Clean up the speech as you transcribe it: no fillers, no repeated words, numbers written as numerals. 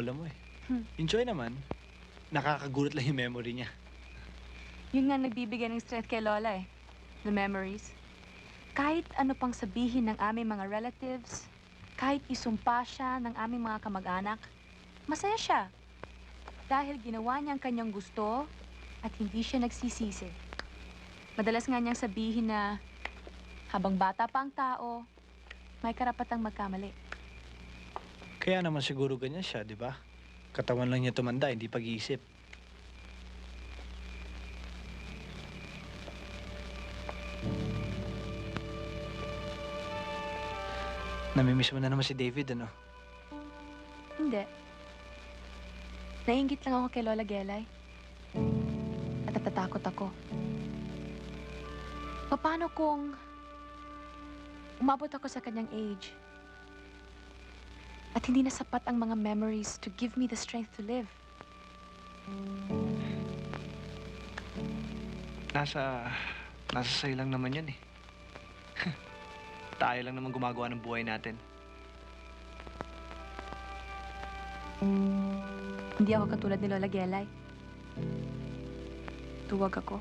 lola mo eh. Enjoy naman. Nakakagulat lang yung memory niya. Yun nga nagbibigay ng strength kay Lola eh. The memories. Kahit ano pang sabihin ng aming mga relatives, kahit isumpa siya ng aming mga kamag-anak, masaya siya. Dahil ginawa niya ang kanyang gusto at hindi siya nagsisisi. Madalas nga niyang sabihin na habang bata pa ang tao, may karapatang magkamali. Kaya naman siguro ganyan siya, di ba? Katawan lang niya tumanda, hindi pag-iisip. Namimiss mo na naman si David, ano? Hindi. Naiingit lang ako kay Lola Gelay. At natatakot ako. Paano kung umabot ako sa kanyang age at hindi na sapat ang mga memories to give me the strength to live? Nasa sa'yo lang naman yan eh. Tayo lang naman gumagawa ng buhay natin. Hindi ako katulad ni Lola Gelay. Tuwag ako.